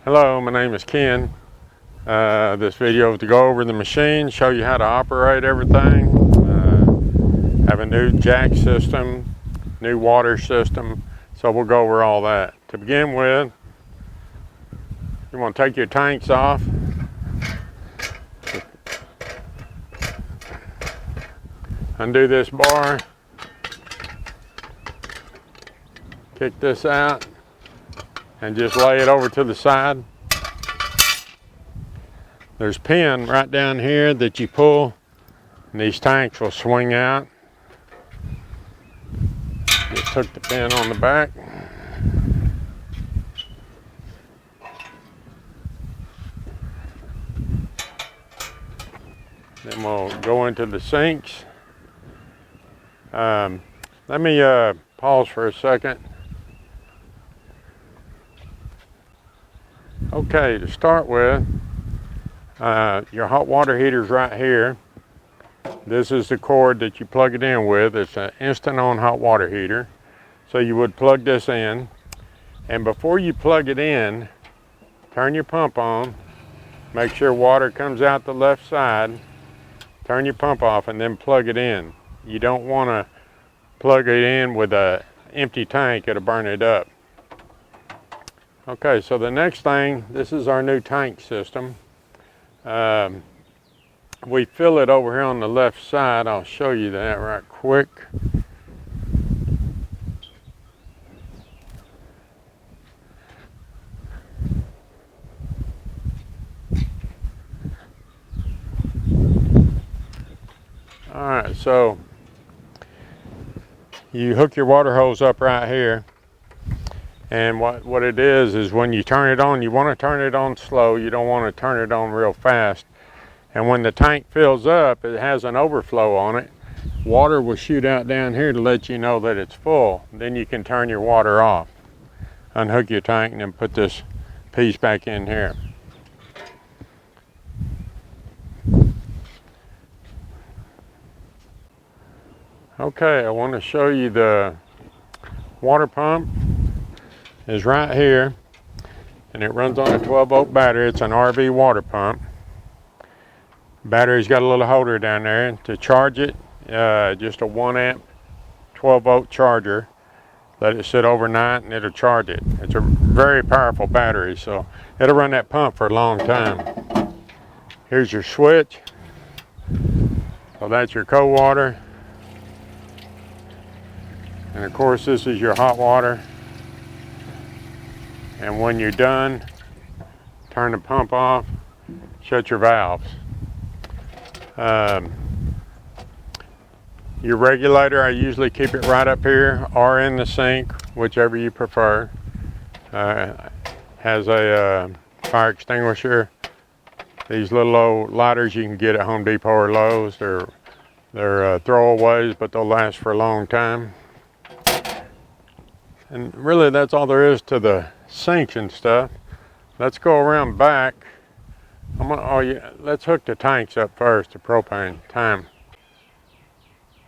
Hello, my name is Ken. This video is to go over the machine, show you how to operate everything. Have a new jack system, new water system, so we'll go over all that. To begin with, you want to take your tanks off. Undo this bar, kick this out, and just lay it over to the side. There's a pin right down here that you pull, and these tanks will swing out. Just took the pin on the back. Then we'll go into the sinks. Let me pause for a second. Okay, to start with, your hot water heater's right here. This is the cord that you plug it in with. It's an instant on hot water heater. So you would plug this in, and before you plug it in, turn your pump on, make sure water comes out the left side, turn your pump off, and then plug it in. You don't want to plug it in with an empty tank, it'll burn it up. Okay, so the next thing, this is our new tank system. We fill it over here on the left side. I'll show you that right quick. All right, so you hook your water hose up right here, and what it is when you turn it on, you want to turn it on slow. You don't want to turn it on real fast. And when the tank fills up, it has an overflow on it. Water will shoot out down here to let you know that it's full. Then you can turn your water off. Unhook your tank and then put this piece back in here. Okay, I want to show you the water pump is right here, and it runs on a 12-volt battery. It's an RV water pump. Battery's got a little holder down there. To charge it, just a 1 amp 12-volt charger. Let it sit overnight and it'll charge it. It's a very powerful battery, so it'll run that pump for a long time. Here's your switch. So that's your cold water. And of course, this is your hot water. And when you're done, turn the pump off, shut your valves. Your regulator, I usually keep it right up here or in the sink, whichever you prefer. Has a fire extinguisher. These little old lighters you can get at Home Depot or Lowe's. They're throwaways, but they'll last for a long time. And really, that's all there is to the sinks and stuff. Let's go around back. Let's hook the tanks up first, the propane time.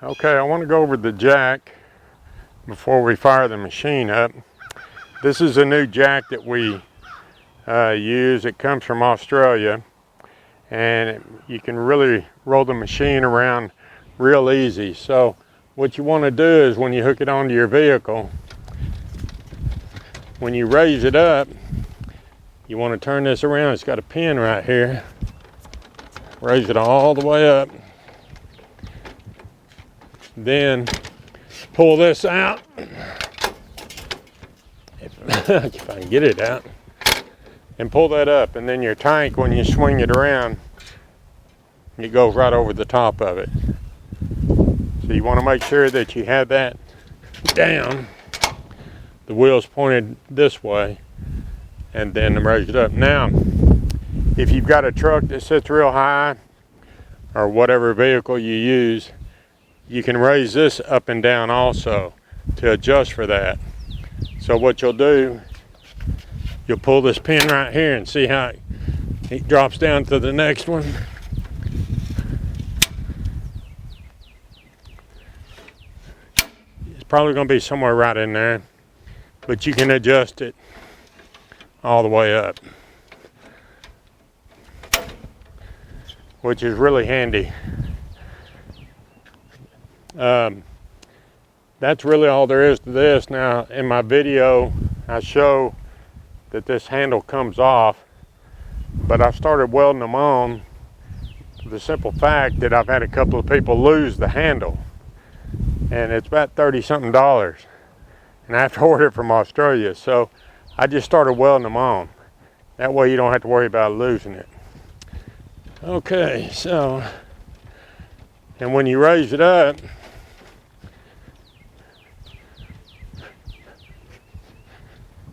Okay, I want to go over the jack before we fire the machine up. This is a new jack that we use. It comes from Australia, and you can really roll the machine around real easy. So what you want to do is when you hook it onto your vehicle, when you raise it up, you want to turn this around. It's got a pin right here. Raise it all the way up. Then pull this out. If I can get it out. And pull that up. And then your tank, when you swing it around, it goes right over the top of it. So you want to make sure that you have that down. The wheel's pointed this way, and then raise it up. Now, if you've got a truck that sits real high, or whatever vehicle you use, you can raise this up and down also to adjust for that. So what you'll do, you'll pull this pin right here and see how it drops down to the next one. It's probably going to be somewhere right in there, but you can adjust it all the way up. which is really handy. That's really all there is to this. Now in my video I show that this handle comes off, but I've started welding them on for the simple fact that I've had a couple of people lose the handle, and it's about $30-something, and I have to order it from Australia, so I just started welding them on. That way you don't have to worry about losing it. Okay, so, and when you raise it up,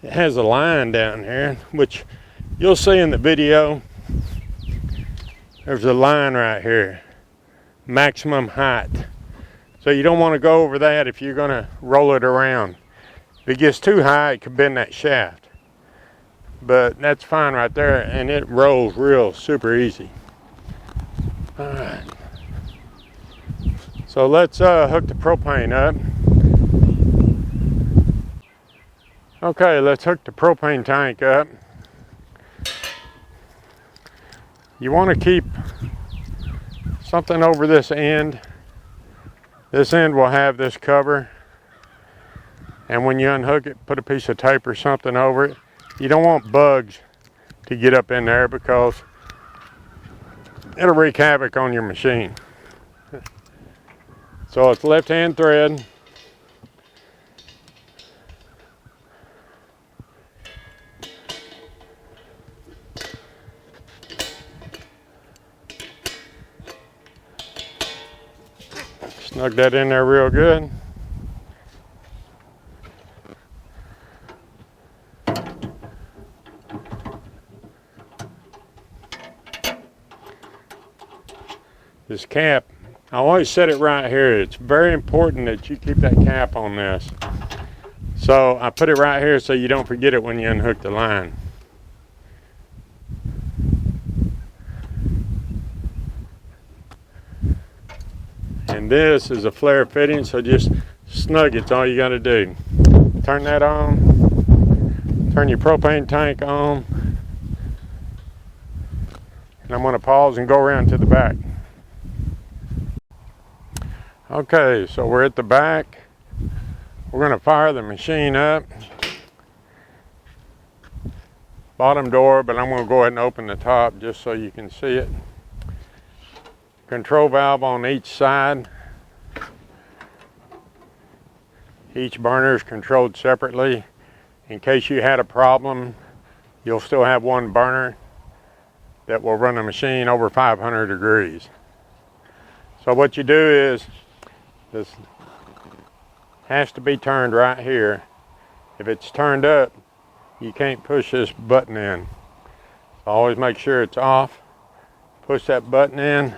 it has a line down here, which you'll see in the video. There's a line right here, maximum height. So you don't want to go over that if you're going to roll it around. If it gets too high, it could bend that shaft. But that's fine right there, and it rolls real super easy. All right. So let's hook the propane up. Okay, let's hook the propane tank up. You want to keep something over this end. This end will have this cover, and when you unhook it, put a piece of tape or something over it. You don't want bugs to get up in there because it'll wreak havoc on your machine. So it's left-hand thread. Snug that in there real good. This cap, I always set it right here. It's very important that you keep that cap on this. So I put it right here so you don't forget it when you unhook the line. And this is a flare fitting, so just snug it's all you got to do. Turn that on, turn your propane tank on, and I'm going to pause and go around to the back. Okay, so we're at the back. We're going to fire the machine up. Bottom door, but I'm going to go ahead and open the top just so you can see it. Control valve on each side. Each burner is controlled separately. In case you had a problem, you'll still have one burner that will run the machine over 500 degrees. So what you do is, this has to be turned right here. If it's turned up, you can't push this button in. So always make sure it's off. Push that button in.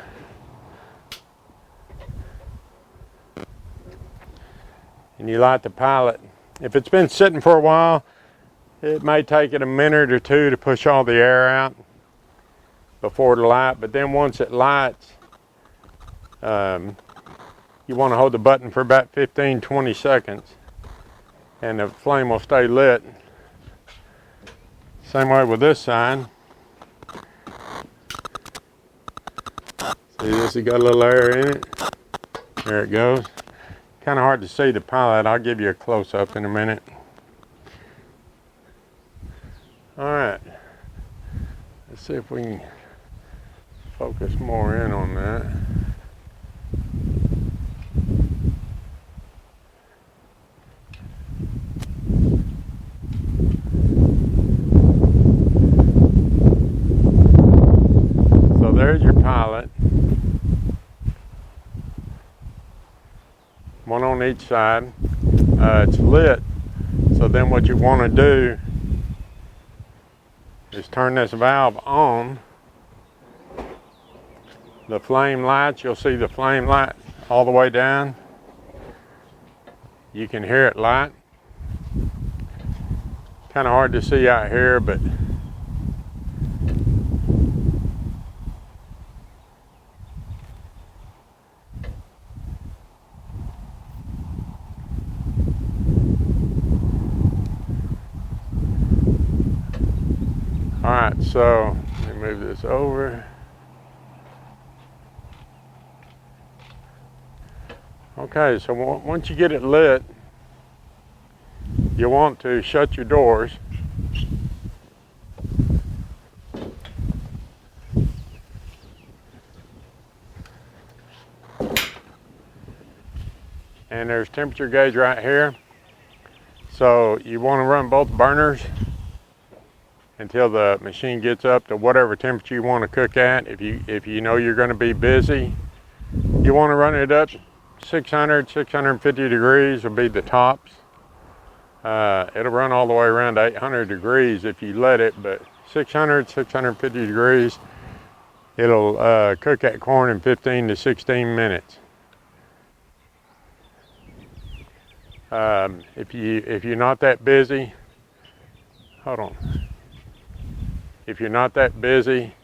And you light the pilot. If it's been sitting for a while, it may take it a minute or two to push all the air out before the light, but then once it lights, you want to hold the button for about 15-20 seconds and the flame will stay lit. Same way with this side. See, this has got a little air in it. There it goes. Kind of hard to see the pilot. I'll give you a close-up in a minute. Alright, let's see if we can focus more in on that. So there's your pilot. One on each side. It's lit, so then what you want to do is turn this valve on. The flame lights, you'll see the flame light all the way down. You can hear it light. Kind of hard to see out here, but alright, so let me move this over. Okay, so once you get it lit, you want to shut your doors. And there's temperature gauge right here. So you want to run both burners until the machine gets up to whatever temperature you want to cook at. If you know you're going to be busy, you want to run it up 600, 650 degrees will be the tops. It'll run all the way around to 800 degrees if you let it, but 600, 650 degrees, it'll cook that corn in 15 to 16 minutes. If you're not that busy, hold on. If you're not that busy,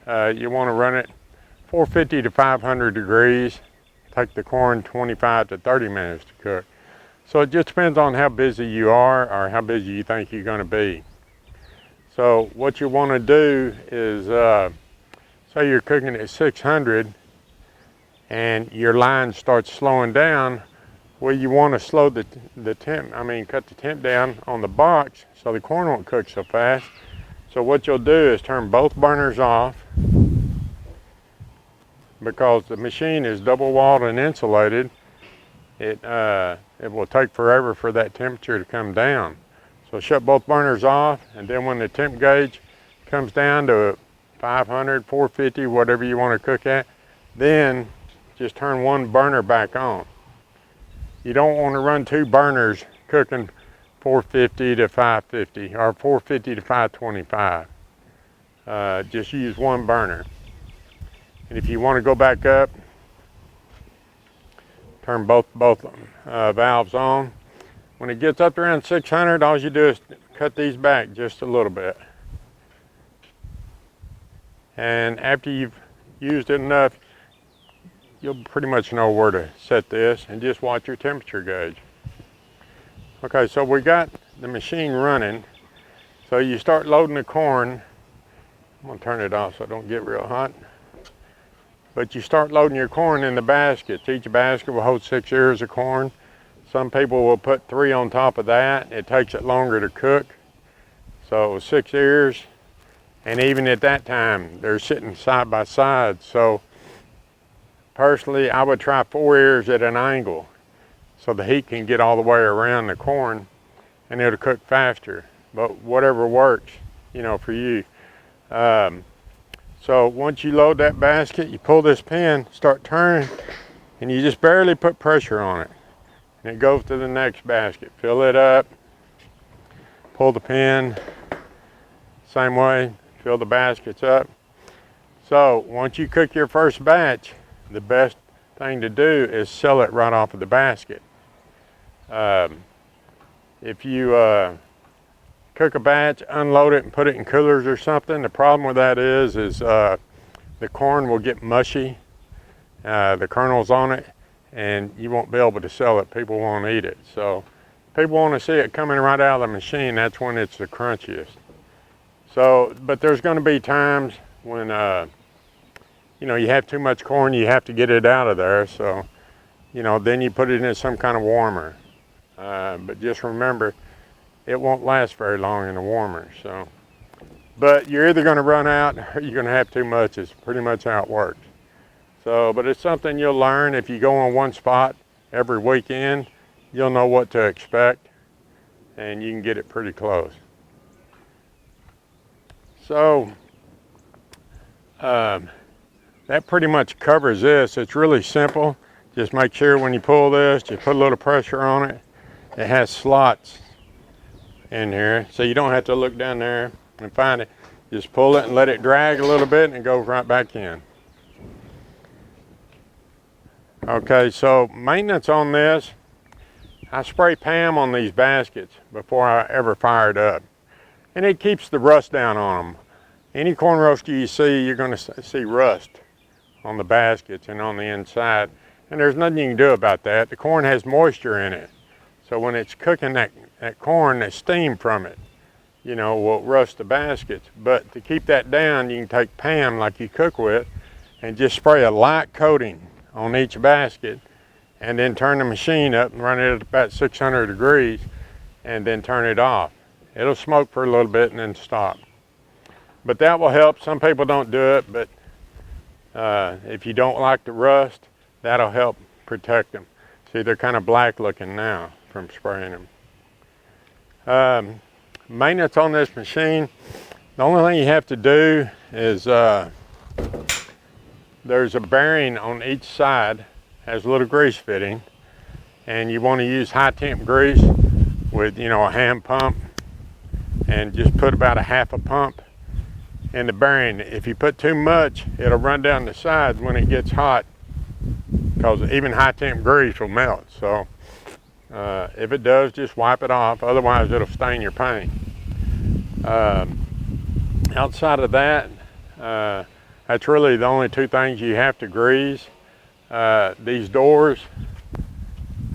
you want to run it 450 to 500 degrees. Take the corn 25 to 30 minutes to cook. So it just depends on how busy you are or how busy you think you're going to be. So what you want to do is, say you're cooking at 600 and your line starts slowing down. Well, you want to slow cut the temp down on the box so the corn won't cook so fast. So what you'll do is turn both burners off, because the machine is double walled and insulated. It will take forever for that temperature to come down. So shut both burners off, and then when the temp gauge comes down to 500, 450, whatever you want to cook at, then just turn one burner back on. You don't want to run two burners cooking 450 to 550 or 450 to 525. Just use one burner. And if you want to go back up, turn both valves on. When it gets up to around 600, all you do is cut these back just a little bit. And after you've used it enough, you'll pretty much know where to set this, and just watch your temperature gauge. Okay, so we got the machine running. So you start loading the corn. I'm gonna turn it off so it don't get real hot. But you start loading your corn in the baskets. Each basket will hold 6 ears of corn. Some people will put 3 on top of that. It takes it longer to cook. So 6 ears, and even at that time, they're sitting side by side. So personally, I would try 4 ears at an angle so the heat can get all the way around the corn and it'll cook faster. But whatever works, for you. So once you load that basket, you pull this pin, start turning, and you just barely put pressure on it. And it goes to the next basket. Fill it up, pull the pin, same way, fill the baskets up. So once you cook your first batch, the best thing to do is sell it right off of the basket. If you cook a batch, unload it and put it in coolers or something, the problem with that is the corn will get mushy, the kernels on it, and you won't be able to sell it. People won't eat it. So people want to see it coming right out of the machine. That's when it's the crunchiest. So, but there's going to be times when you have too much corn, you have to get it out of there. So, then you put it in some kind of warmer. But just remember, it won't last very long in the warmer. So, but you're either going to run out or you're going to have too much. It's pretty much how it works. So, but it's something you'll learn. If you go on one spot every weekend, you'll know what to expect, and you can get it pretty close. So, that pretty much covers this. It's really simple. Just make sure when you pull this, you put a little pressure on it. It has slots in here, so you don't have to look down there and find it. Just pull it and let it drag a little bit, and it goes right back in. Okay, so maintenance on this, I spray Pam on these baskets before I ever fire it up. And it keeps the rust down on them. Any corn roaster you see, you're going to see rust on the baskets and on the inside. And there's nothing you can do about that. The corn has moisture in it. So when it's cooking that corn, the steam from it, will rust the baskets. But to keep that down, you can take Pam like you cook with and just spray a light coating on each basket, and then turn the machine up and run it at about 600 degrees and then turn it off. It'll smoke for a little bit and then stop. But that will help. Some people don't do it, but if you don't like the rust, that'll help protect them. See, they're kind of black looking now from spraying them. Maintenance on this machine, the only thing you have to do is there's a bearing on each side, has a little grease fitting, and you want to use high temp grease with, you know, a hand pump, and just put about a half a pump in the bearing. If you put too much, it'll run down the sides when it gets hot, because even high temp grease will melt. So if it does, just wipe it off, otherwise it'll stain your paint. Outside of that, that's really the only two things you have to grease. These doors,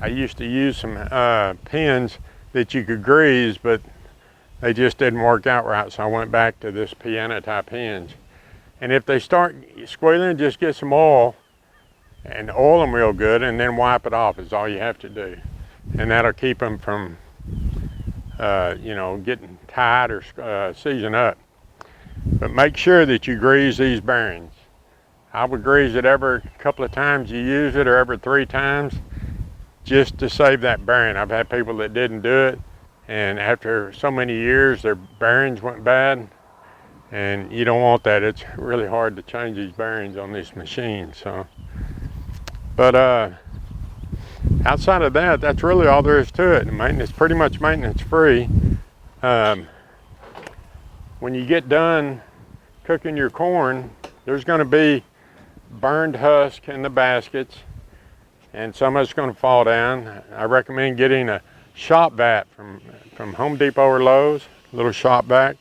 I used to use some pins that you could grease, but they just didn't work out right, so I went back to this piano type hinge. And if they start squealing, just get some oil and oil them real good, and then wipe it off is all you have to do. And that'll keep them from you know, getting tight or seizing up. But make sure that you grease these bearings. I would grease it every couple of times you use it, or every 3 times, just to save that bearing. I've had people that didn't do it, and after so many years their bearings went bad, and you don't want that. It's really hard to change these bearings on this machine. So, but outside of that, that's really all there is to it. Maintenance, pretty much maintenance free. When you get done cooking your corn, there's going to be burned husk in the baskets, and some of it's going to fall down. I recommend getting a shop vac from Home Depot or Lowe's, a little shop vac.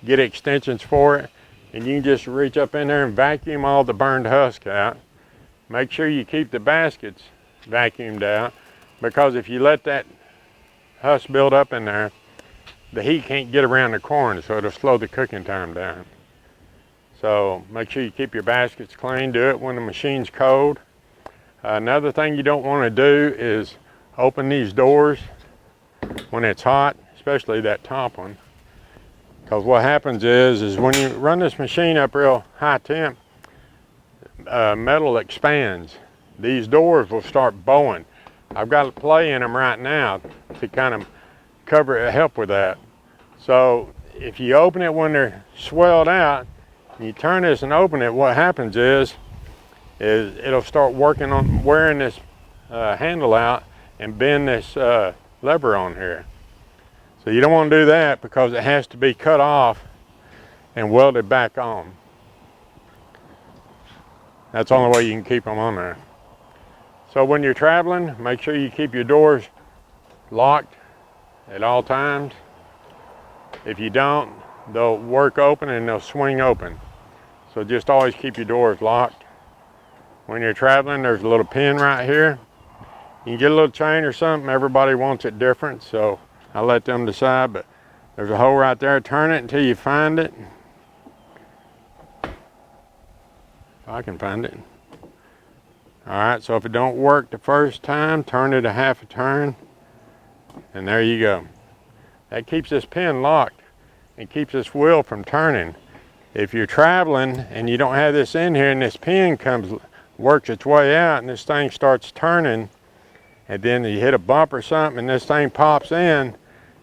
Get extensions for it, and you can just reach up in there and vacuum all the burned husk out. Make sure you keep the baskets vacuumed out, because if you let that husk build up in there, the heat can't get around the corn, so it'll slow the cooking time down. So make sure you keep your baskets clean. Do it when the machine's cold. Another thing you don't want to do is open these doors when it's hot, especially that top one. Because what happens is when you run this machine up real high temp, metal expands. These doors will start bowing. I've got a play in them right now to kind of help with that. So if you open it when they're swelled out, and you turn this and open it, what happens is it'll start working on wearing this handle out and bend this lever on here. So you don't want to do that, because it has to be cut off and welded back on. That's the only way you can keep them on there. So when you're traveling, make sure you keep your doors locked at all times. If you don't, they'll work open and they'll swing open. So just always keep your doors locked. When you're traveling, there's a little pin right here. You can get a little chain or something. Everybody wants it different, so I'll let them decide, but there's a hole right there. Turn it until you find it. If I can find it. All right, so if it don't work the first time, turn it a half a turn, and there you go. That keeps this pin locked and keeps this wheel from turning. If you're traveling and you don't have this in here, and this pin works its way out, and this thing starts turning, and then you hit a bump or something and this thing pops in,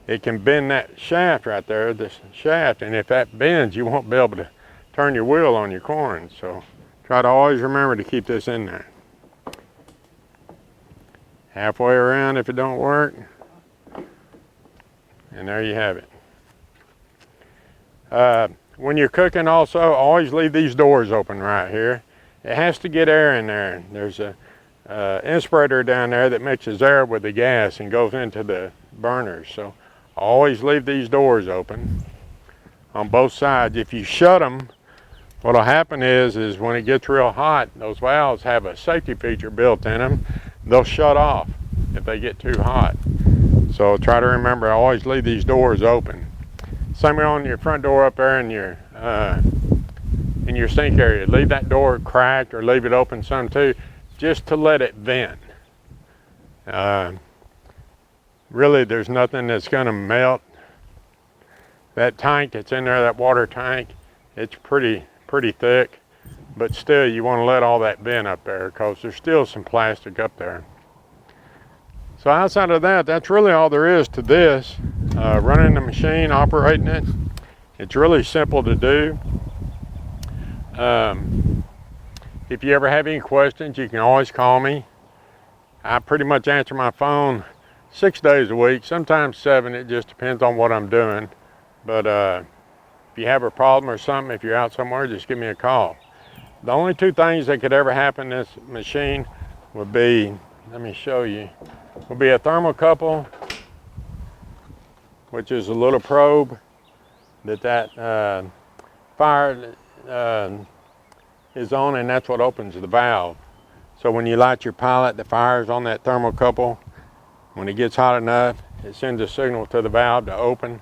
it can bend that shaft right there, this shaft, and if that bends, you won't be able to turn your wheel on your corn. So try to always remember to keep this in there. Halfway around if it don't work, and there you have it. When you're cooking also, always leave these doors open right here. It has to get air in there. There's a inspirator down there that mixes air with the gas and goes into the burners. So always leave these doors open on both sides. If you shut them, what'll happen is when it gets real hot, those valves have a safety feature built in them. They'll shut off if they get too hot. So try to remember, always leave these doors open. Same way on your front door up there in your sink area. Leave that door cracked or leave it open some too, just to let it vent. Really, there's nothing that's going to melt. That tank that's in there, that water tank, it's pretty thick, but still you want to let all that vent up there because there's still some plastic up there. So outside of that, that's really all there is to this. Running the machine, operating it, it's really simple to do. If you ever have any questions, you can always call me. I pretty much answer my phone 6 days a week, sometimes 7. It just depends on what I'm doing. But if you have a problem or something, if you're out somewhere, just give me a call. The only 2 things that could ever happen in this machine would be, let me show you, would be a thermocouple, which is a little probe that fire is on, and that's what opens the valve. So when you light your pilot, the fire's on that thermocouple. When it gets hot enough, it sends a signal to the valve to open.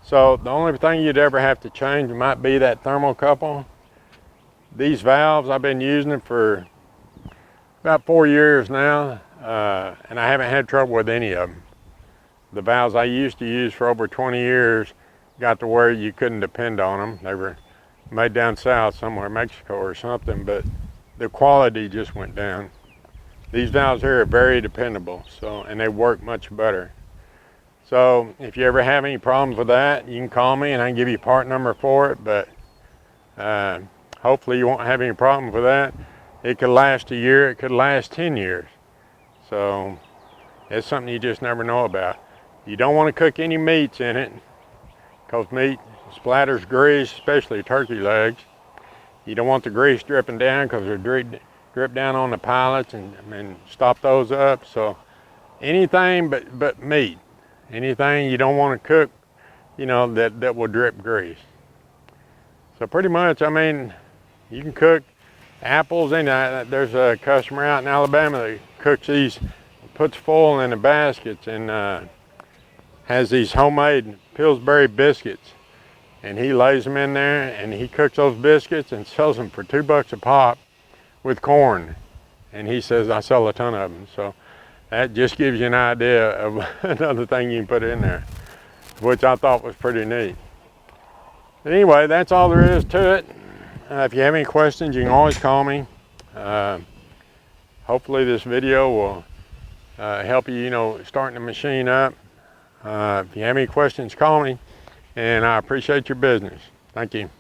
So the only thing you'd ever have to change might be that thermocouple. These valves, I've been using them for about 4 years now, and I haven't had trouble with any of them. The valves I used to use for over 20 years got to where you couldn't depend on them. They were made down south somewhere, Mexico or something, but the quality just went down. These valves here are very dependable, and they work much better. So if you ever have any problems with that, you can call me and I can give you a part number for it, but hopefully you won't have any problems with that. It could last a year, it could last 10 years. So it's something you just never know about. You don't want to cook any meats in it, because meat splatters grease, especially turkey legs. You don't want the grease dripping down, because they'll drip down on the pilots and stop those up. So anything but meat. Anything you don't want to cook, that will drip grease. So pretty much, I mean, you can cook apples. And there's a customer out in Alabama that cooks these, puts foil in the baskets, and has these homemade Pillsbury biscuits. And he lays them in there, and he cooks those biscuits and sells them for $2 a pop with corn. And he says, I sell a ton of them. So that just gives you an idea of another thing you can put in there, which I thought was pretty neat. But anyway, that's all there is to it. If you have any questions, you can always call me. Hopefully this video will help you, starting the machine up. If you have any questions, call me, and I appreciate your business. Thank you.